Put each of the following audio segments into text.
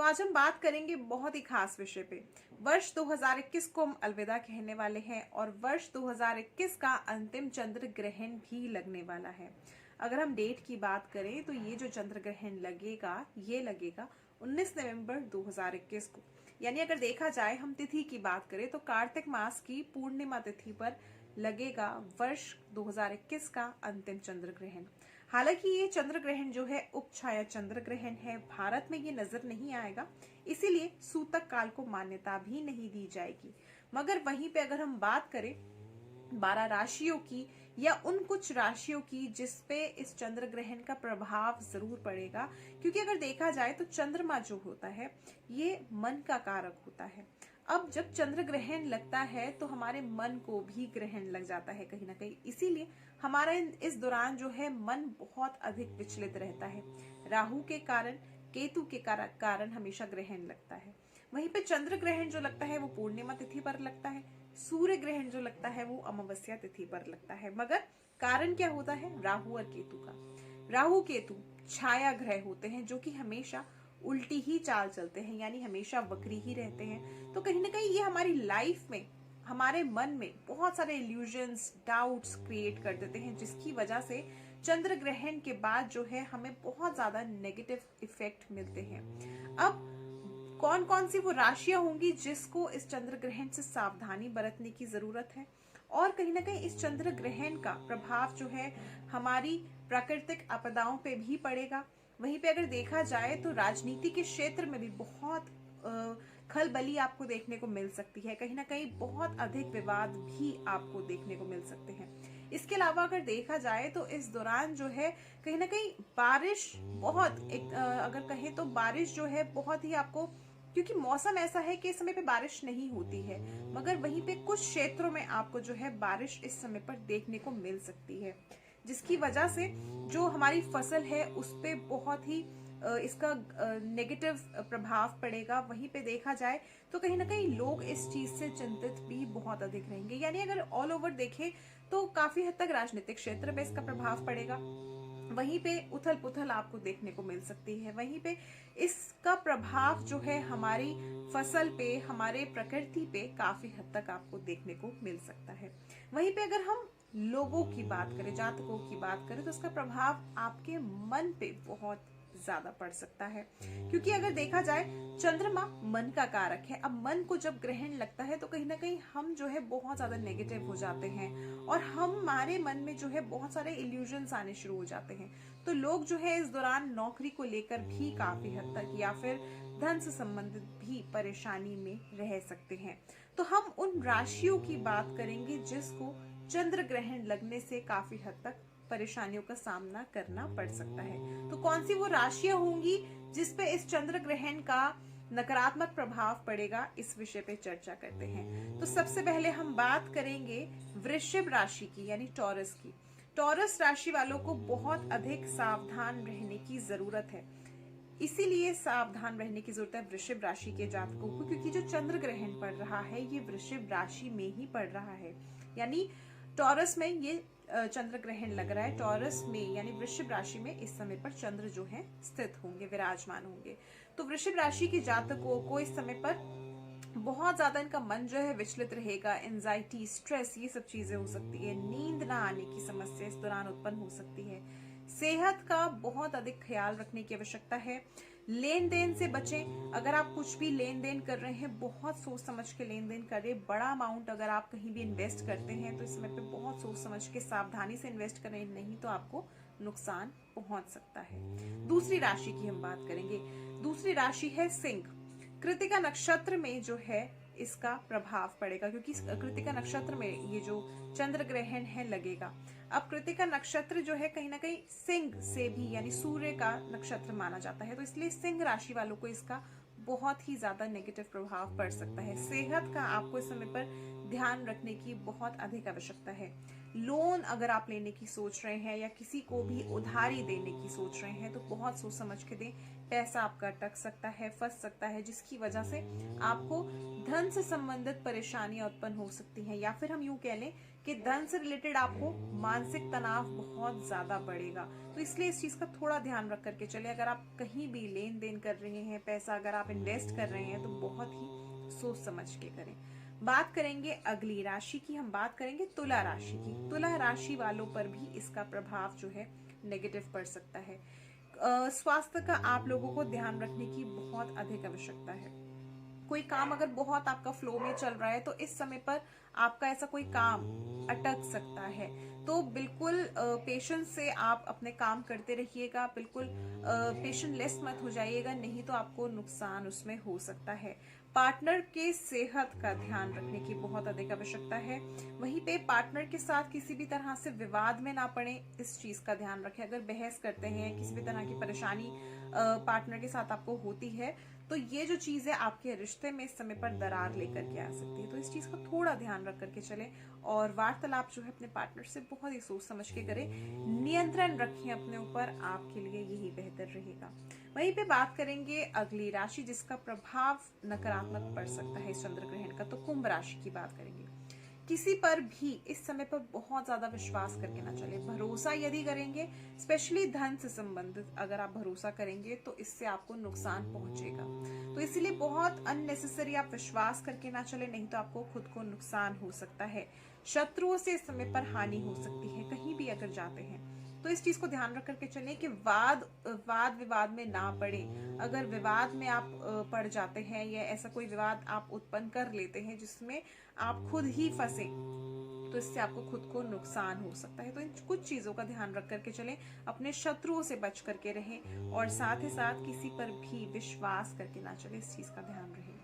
तो आज हम बात करेंगे बहुत ही खास विषय पे। वर्ष 2021 को हम अलविदा कहने वाले हैं और वर्ष 2021 का अंतिम चंद्र ग्रहण भी लगने वाला है। अगर हम डेट की बात करें तो ये जो चंद्र ग्रहण लगेगा ये लगेगा 19 नवंबर 2021 को। यानी अगर देखा जाए हम तिथि की बात करें तो कार्तिक मास की पूर्णिमा तिथि पर लगेगा वर्ष 2021 का अंतिम चंद्र ग्रहण। हालांकि ये चंद्र ग्रहण जो है उपछाया चंद्र ग्रहण है, भारत में ये नजर नहीं आएगा, इसीलिए सूतक काल को मान्यता भी नहीं दी जाएगी। मगर वहीं पे अगर हम बात करें 12 राशियों की या उन कुछ राशियों की जिसपे इस चंद्र ग्रहण का प्रभाव जरूर पड़ेगा, क्योंकि अगर देखा जाए तो चंद्रमा जो होता है ये मन का कारक होता है। अब जब चंद्र ग्रहण लगता है तो हमारे मन को भी ग्रहण लग जाता है कहीं ना कहीं, इसीलिए हमारा इस दौरान जो है मन बहुत अधिक विचलित रहता है। राहु के कारण, केतु के कारण हमेशा ग्रहण लगता है। वहीं पे चंद्र ग्रहण जो लगता है वो पूर्णिमा तिथि पर लगता है, सूर्य ग्रहण जो लगता है वो अमावस्या तिथि पर लगता है। मगर कारण क्या होता है? राहु और केतु का। राहु केतु छाया ग्रह होते हैं जो कि हमेशा उल्टी ही चाल चलते हैं, यानी हमेशा वक्री ही रहते हैं। तो कहीं ना कहीं ये हमारी लाइफ में, हमारे मन में बहुत सारे इल्यूजन्स, डाउट्स क्रिएट कर देते हैं, जिसकी वजह से चंद्र ग्रहण के बाद जो है हमें बहुत ज्यादा नेगेटिव इफेक्ट मिलते हैं। अब कौन कौन सी वो राशियां होंगी जिसको इस चंद्र ग्रहण से सावधानी बरतने की जरूरत है, और कहीं ना कहीं इस चंद्र ग्रहण का प्रभाव जो है हमारी प्राकृतिक आपदाओं पे भी पड़ेगा। वहीं पे अगर देखा जाए तो राजनीति के क्षेत्र में भी बहुत खलबली आपको देखने को मिल सकती है, कहीं ना कहीं बहुत अधिक विवाद भी आपको देखने को मिल सकते हैं। इसके अलावा अगर देखा जाए तो इस दौरान जो है कहीं ना कहीं बारिश बहुत अगर कहें तो बारिश जो है बहुत ही आपको, क्योंकि मौसम ऐसा है कि इस समय पे बारिश नहीं होती है, मगर वहीं पे कुछ क्षेत्रों में आपको जो है बारिश इस समय पर देखने को मिल सकती है, जिसकी वजह से जो हमारी फसल है उस पे बहुत ही इसका नेगेटिव प्रभाव पड़ेगा। वहीं पे देखा जाए तो कहीं ना कहीं लोग इस चीज से चिंतित भी बहुत अधिक रहेंगे। यानी अगर ऑल ओवर देखें तो काफी हद तक राजनीतिक क्षेत्र पे इसका प्रभाव पड़ेगा। वहीं पे उथल पुथल आपको देखने को मिल सकती है। वहीं पे इसका प्रभाव जो है हमारी फसल पे, हमारे प्रकृति पे काफी हद तक आपको देखने को मिल सकता है। वहीं पे अगर हम लोगों की बात करें, जातकों की बात करें, तो इसका प्रभाव आपके मन पे बहुत ज्यादा पड़ सकता है, क्योंकि अगर देखा जाए चंद्रमा मन का कारक है। अब मन को जब ग्रहण लगता है तो कहीं ना कहीं हम जो है बहुत ज्यादा नेगेटिव हो जाते हैं और हमारे मन में जो है बहुत सारे इल्यूजन्स आने शुरू हो जाते हैं। तो लोग जो है इस दौरान नौकरी को लेकर भी काफी हद तक या फिर धन से संबंधित भी परेशानी में रह सकते हैं। तो हम उन राशियों की बात करेंगे जिसको चंद्र ग्रहण लगने से काफी हद तक परेशानियों का सामना करना पड़ सकता है। तो कौन सी वो राशियां होंगी जिसपे इस चंद्र ग्रहण का नकारात्मक प्रभाव पड़ेगा, इस विषय पे चर्चा करते हैं। तो सबसे पहले हम बात करेंगे वृश्चिक राशि की, यानी टॉरस की। टॉरस राशि वालों को बहुत अधिक सावधान रहने की जरूरत है। इसीलिए सावधान रहने की जरूरत है वृश्चिक राशि के जातकों को, क्योंकि जो चंद्र ग्रहण पड़ रहा है ये वृश्चिक राशि में ही पड़ रहा है। यानी टॉरस में ये चंद्र ग्रहण लग रहा है। टॉरस में यानी वृश्चिक राशि में इस समय पर चंद्र जो है स्थित होंगे, विराजमान होंगे। तो वृश्चिक राशि के जातकों को इस समय पर बहुत ज्यादा इनका मन जो है विचलित रहेगा। एंजाइटी, स्ट्रेस, ये सब चीजें हो सकती है। नींद ना आने की समस्या इस दौरान उत्पन्न हो सकती है। सेहत का बहुत अधिक ख्याल रखने की आवश्यकता है। लेन देन से बचें। अगर आप कुछ भी लेन देन कर रहे हैं, बहुत सोच समझ के लेन देन करें। बड़ा अमाउंट अगर आप कहीं भी इन्वेस्ट करते हैं तो इस समय पे बहुत सोच समझ के सावधानी से इन्वेस्ट करें, नहीं तो आपको नुकसान पहुंच सकता है। दूसरी राशि की हम बात करेंगे। दूसरी राशि है सिंह। कृतिका नक्षत्र में जो है इसका प्रभाव पड़ेगा, क्योंकि कृतिका नक्षत्र में ये जो चंद्र ग्रहण है लगेगा। अब कृतिका नक्षत्र जो है कहीं ना कहीं सिंह से भी, यानी सूर्य का नक्षत्र माना जाता है, तो इसलिए सिंह राशि वालों को इसका बहुत ही ज्यादा नेगेटिव प्रभाव पड़ सकता है। सेहत का आपको इस समय पर ध्यान रखने की बहुत अधिक आवश्यकता है। लोन अगर आप लेने की सोच रहे हैं या किसी को भी उधारी देने की सोच रहे हैं तो बहुत सोच समझ के दें। पैसा आपका अटक सकता है, फंस सकता है, जिसकी वजह से आपको धन से संबंधित परेशानियां उत्पन्न हो सकती हैं, या फिर हम यूं कह लें कि धन से रिलेटेड आपको मानसिक तनाव बहुत ज्यादा बढ़ेगा। तो इसलिए इस चीज का थोड़ा ध्यान रख करके चले। अगर आप कहीं भी लेन देन कर रहे हैं, पैसा अगर आप इन्वेस्ट कर रहे हैं तो बहुत ही सोच समझ के करें। बात करेंगे अगली राशि की, हम बात करेंगे तुला राशि की। तुला राशि वालों पर भी इसका प्रभाव जो है नेगेटिव पड़ सकता है। स्वास्थ्य का आप लोगों को ध्यान रखने की बहुत अधिक आवश्यकता है। कोई काम अगर बहुत आपका फ्लो में चल रहा है तो इस समय पर आपका ऐसा कोई काम अटक सकता है। तो बिल्कुल पेशेंस से आप अपने काम करते रहिएगा, बिल्कुल पेशेंटलेस मत हो जाइएगा, नहीं तो आपको नुकसान उसमें हो सकता है। पार्टनर के सेहत का ध्यान रखने की बहुत अधिक आवश्यकता है। वहीं पे पार्टनर के साथ किसी भी तरह से विवाद में ना पड़े, इस चीज का ध्यान रखें। अगर बहस करते हैं, किसी भी तरह की परेशानी पार्टनर के साथ आपको होती है तो ये जो चीज है आपके रिश्ते में इस समय पर दरार लेकर के आ सकती है। तो इस चीज का थोड़ा ध्यान रख करके चले और वार्तालाप जो है अपने पार्टनर से बहुत ही सोच समझ के करें। नियंत्रण रखें अपने ऊपर, आपके लिए यही बेहतर रहेगा। वहीं पे बात करेंगे अगली राशि जिसका प्रभाव नकारात्मक पड़ सकता है इस चंद्र ग्रहण का, तो कुंभ राशि की बात करेंगे। किसी पर भी इस समय पर बहुत ज्यादा विश्वास करके ना चले। भरोसा यदि करेंगे, स्पेशली धन से संबंधित अगर आप भरोसा करेंगे तो इससे आपको नुकसान पहुंचेगा। तो इसीलिए बहुत अननेसेसरी आप विश्वास करके ना चले, नहीं तो आपको खुद को नुकसान हो सकता है। शत्रुओं से इस समय पर हानि हो सकती है कहीं भी अगर जाते हैं। तो इस चीज को ध्यान रख करके चलें कि वाद विवाद में ना पड़े। अगर विवाद में आप पड़ जाते हैं या ऐसा कोई विवाद आप उत्पन्न कर लेते हैं जिसमें आप खुद ही फंसे, तो इससे आपको खुद को नुकसान हो सकता है। तो इन कुछ चीजों का ध्यान रख करके चलें, अपने शत्रुओं से बच करके रहें और साथ ही साथ किसी पर भी विश्वास करके ना चले, इस चीज का ध्यान रहे।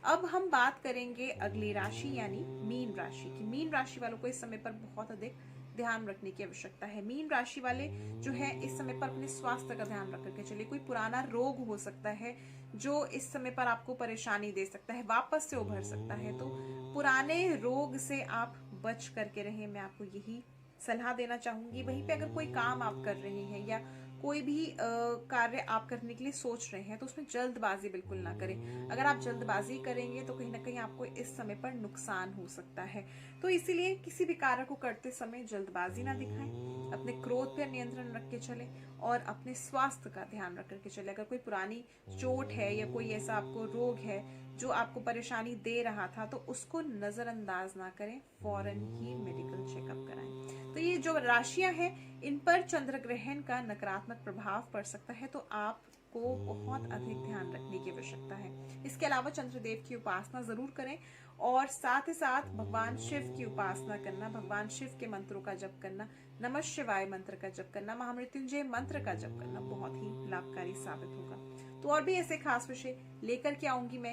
अब हम बात करेंगे अगली राशि यानी मीन राशि की। मीन राशि वालों को इस समय पर बहुत अधिक ध्यान रखने की आवश्यकता है। मीन राशि वाले जो है इस समय पर अपने स्वास्थ्य का ध्यान रख करके चलिए। कोई पुराना रोग हो सकता है जो इस समय पर आपको परेशानी दे सकता है, वापस से उभर सकता है। तो पुराने रोग से आप बच करके रहें, मैं आपको यही सलाह देना चाहूंगी। वहीं पे अगर कोई काम आप कर रहे हैं या कोई भी कार्य आप करने के लिए सोच रहे हैं तो उसमें जल्दबाजी बिल्कुल ना करें। अगर आप जल्दबाजी करेंगे तो कहीं ना कहीं आपको इस समय पर नुकसान हो सकता है। तो इसीलिए किसी भी कार्य को करते समय जल्दबाजी ना दिखाएं, अपने क्रोध पर नियंत्रण रख के चलें और अपने स्वास्थ्य का ध्यान रख करके चले। अगर कोई पुरानी चोट है या कोई ऐसा आपको रोग है जो आपको परेशानी दे रहा था तो उसको नजरअंदाज ना करें, फौरन ही मेडिकल चेकअप कराएं। तो ये जो राशियां हैं इन पर चंद्र ग्रहण का नकारात्मक प्रभाव पड़ सकता है, तो आपको बहुत अधिक ध्यान रखने की आवश्यकता है। इसके अलावा चंद्रदेव की उपासना जरूर करें और साथ ही साथ भगवान शिव की उपासना करना, भगवान शिव के मंत्रों का जप करना, नमः शिवाय मंत्र का जप करना, महामृत्युंजय मंत्र का जप करना बहुत ही लाभकारी साबित होगा। तो और भी ऐसे खास विषय लेकर के आऊंगी मैं